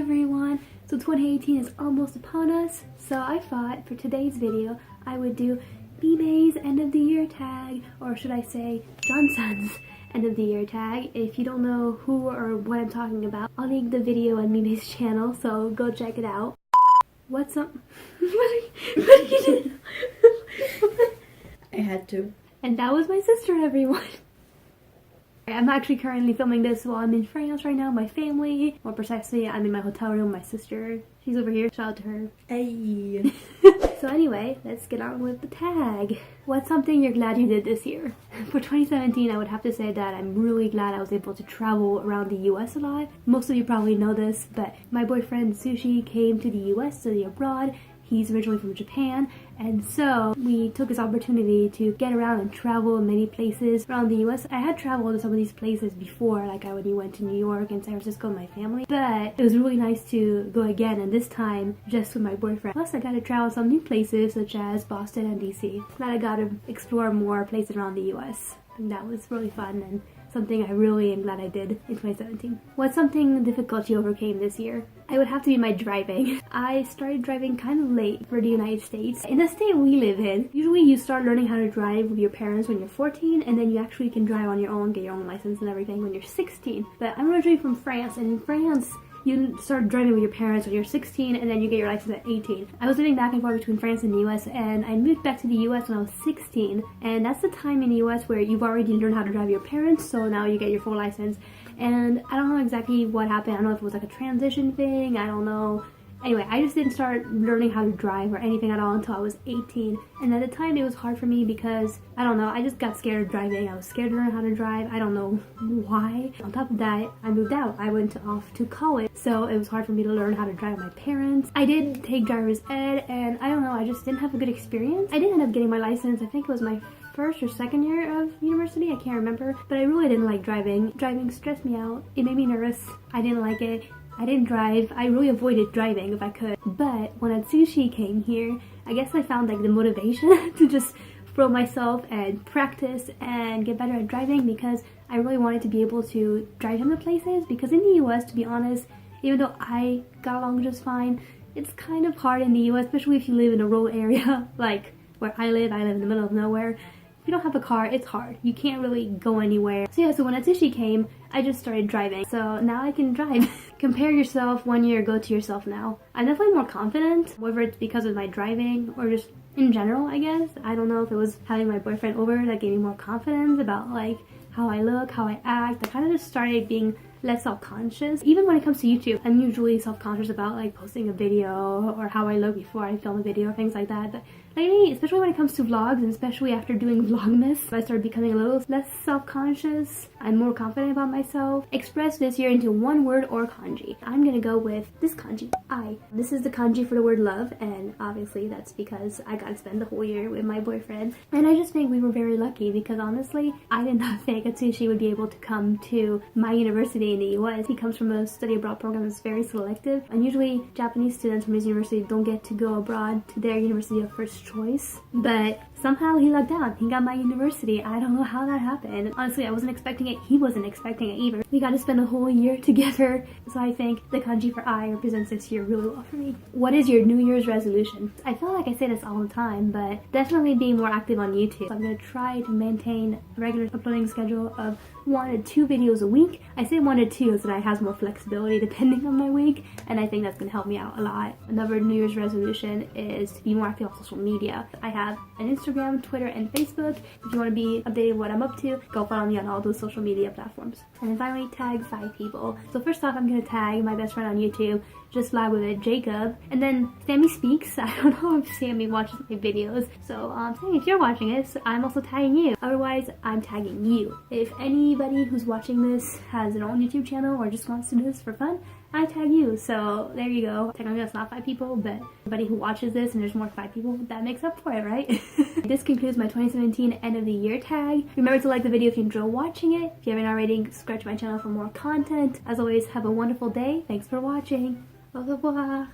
everyone! So 2018 is almost upon us, so I thought for today's video I would do Mimei's end of the year tag, or should I say Johnson's end of the year tag. If you don't know who or what I'm talking about, I'll link the video on Mimei's channel, so go check it out. What's up? What are you doing? I had to. And that was my sister, everyone. I'm actually currently filming this while I'm in France right now, my family. More precisely, I'm in my hotel room, my sister. She's over here. Shout out to her. Hey. So anyway, let's get on with the tag. What's something you're glad you did this year? For 2017, I would have to say that I'm really glad I was able to travel around the U.S. a lot. Most of you probably know this, but my boyfriend Sushi came to the U.S. study abroad. He's originally from Japan, and so we took this opportunity to get around and travel many places around the US. I had traveled to some of these places before, like I when went to New York and San Francisco with my family, but it was really nice to go again, and this time just with my boyfriend. Plus I got to travel some new places such as Boston and DC. Glad I got to explore more places around the US, and that was really fun and something I really am glad I did in 2017. What's something difficult you overcame this year? It would have to be my driving. I started driving kind of late for the United States. In the state we live in, usually you start learning how to drive with your parents when you're 14, and then you actually can drive on your own, get your own license and everything when you're 16. But I'm originally from France, and in France, you start driving with your parents when you're 16, and then you get your license at 18. I was living back and forth between France and the US, and I moved back to the US when I was 16, and that's the time in the US where you've already learned how to drive your parents, so now you get your full license. And I don't know exactly what happened. I don't know if it was like a transition thing, I don't know. Anyway, I just didn't start learning how to drive or anything at all until I was 18. And at the time it was hard for me because, I don't know, I just got scared of driving. I was scared to learn how to drive. I don't know why. On top of that, I moved out. I went off to college. So it was hard for me to learn how to drive with my parents. I did take driver's ed, and I don't know, I just didn't have a good experience. I did end up getting my license. I think it was my first or second year of university, I can't remember. But I really didn't like driving. Driving stressed me out. It made me nervous. I didn't like it. I didn't drive. I really avoided driving if I could. But when Atsushi came here, I guess I found like the motivation to just throw myself and practice and get better at driving, because I really wanted to be able to drive him to places. Because in the US, to be honest, even though I got along just fine, it's kind of hard in the US, especially if you live in a rural area like where I live in the middle of nowhere. If you don't have a car, it's hard. You can't really go anywhere. So yeah, so when Atsushi came, I just started driving. So now I can drive. Compare yourself 1 year ago to yourself now. I'm definitely more confident, whether it's because of my driving or just in general, I guess. I don't know if it was having my boyfriend over that gave me more confidence about like how I look, how I act. I kind of just started being less self-conscious. Even when it comes to YouTube, I'm usually self-conscious about like posting a video or how I look before I film a video or things like that. But lately, especially when it comes to vlogs, and especially after doing Vlogmas, I started becoming a little less self-conscious. I'm more confident about myself. Express this year into one word or kanji. I'm gonna go with this kanji, I. This is the kanji for the word love, and obviously that's because I got to spend the whole year with my boyfriend. And I just think we were very lucky, because honestly, I did not think Atsushi would be able to come to my university in the US. He comes from a study abroad program that's very selective, and usually Japanese students from his university don't get to go abroad to their university of first choice. But somehow he lucked out. He got my university. I don't know how that happened. Honestly, I wasn't expecting it. He wasn't expecting it either. We got to spend a whole year together. So I think the kanji for I represents this year really well for me. What is your New Year's resolution? I feel like I say this all the time, but definitely being more active on YouTube. So I'm going to try to maintain a regular uploading schedule of 1 to 2 videos a week. I say 1 to 2 so that I have more flexibility depending on my week, and I think that's going to help me out a lot. Another New Year's resolution is to be more active on social media. I have an Instagram, Twitter, and Facebook. If you want to be updated with what I'm up to, go follow me on all those social media platforms. And then finally, tag 5 people. So first off, I'm going to tag my best friend on YouTube, Just Lie With It, Jacob. And then Sammie Speaks. I don't know if Sammie watches my videos. So Sammie, if you're watching this, I'm also tagging you. Otherwise, I'm tagging you. If anybody who's watching this has their own YouTube channel or just wants to do this for fun, I tag you. So there you go. Technically that's not 5 people, but anybody who watches this and there's more 5 people, that makes up for it, right? This concludes my 2017 end of the year tag. Remember to like the video if you enjoy watching it. If you haven't already, subscribe to my channel for more content. As always, have a wonderful day. Thanks for watching. Au revoir.